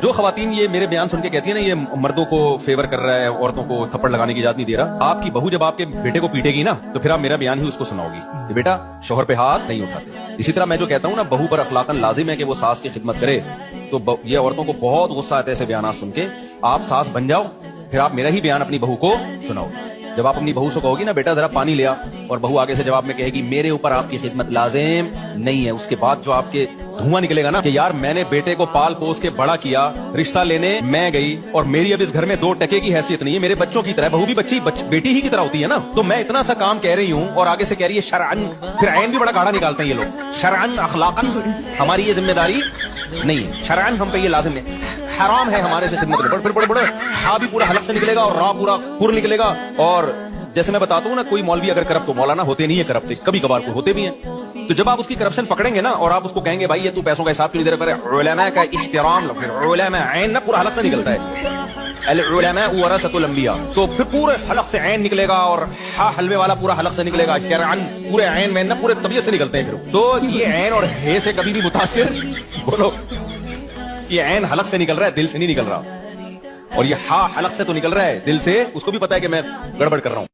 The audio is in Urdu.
جو خواتین یہ میرے بیان سن کے کہتی ہیں نا یہ مردوں کو فیور کر رہا ہے، عورتوں کو تھپڑ لگانے کی اجازت نہیں دے رہا، آپ کی بہو جب آپ کے بیٹے کو پیٹے گی نا تو پھر آپ میرا بیان ہی اس کو سناؤ گی کہ بیٹا شوہر پہ ہاتھ نہیں اٹھاتے۔ اسی طرح میں جو کہتا ہوں نا بہو پر اخلاقاً لازم ہے کہ وہ ساس کی خدمت کرے، تو یہ عورتوں کو بہت غصہ آتا ہے ایسے بیانات سن کے۔ آپ ساس بن جاؤ، پھر آپ میرا ہی بیان اپنی بہو کو سناؤ۔ جب آپ اپنی بہو سے کہو گی نا بیٹا ذرا پانی لیا، اور بہو آگے سے جواب میں کہے گی میرے اوپر آپ کی خدمت لازم نہیں ہے، اس کے بعد جو آپ کے دھواں نکلے گا نا کہ یار میں نے بیٹے کو پال پوس کے بڑا کیا، رشتہ لینے میں گئی اور میری اب اس گھر میں 2 ٹکے کی حیثیت نہیں ہے، میرے بچوں کی طرح، بہو بھی بیٹی ہی کی طرح ہوتی ہے نا، تو میں اتنا سا کام کہہ رہی ہوں اور آگے سے کہہ رہی ہے شرعن، پھر عین بھی بڑا گاڑا نکالتے ہیں یہ لوگ، شرعن اخلاقن ہماری یہ ذمہ داری نہیں ہے، شرعن ہم پہ یہ لازم ہے، حرام ہے ہمارے سے خدمت کرنا۔ پھر بڑے ہا بھی پورا حلق سے نکلے گا اور را پورا پر نکلے گا، اور جیسے میں بتاتا ہوں نا کوئی مولوی اگر کرپٹ تو مولانا ہوتے نہیں ہے کرپٹ، کبھی کبھار کو ہوتے بھی ہیں، تو جب آپ اس کی کرپشن پکڑیں گے نا اور آپ اس کو کہیں گے بھائی یہ تو پیسوں کا حساب کیوں نہیں دے رہا، علماء کا احترام، علماء عین نہ پورا حلق سے نکلتا ہے، العلماء ورثۃ الانبیاء، تو پھر پورے حلق سے عین نکلے گا اور ہا حلوے والا پورا حلق سے نکلے گا، شرعن پورے عین میں نہ پورے طبیعت سے نکلتے ہیں پھر، تو یہ عین اور ہے سے کبھی بھی متاثر بولو، یہ عین حلق سے نکل رہا ہے دل سے نہیں نکل رہا، اور یہ ہا حلق سے تو نکل رہا ہے دل سے، اس کو بھی پتا ہے کہ میں گڑبڑ کر رہا ہوں۔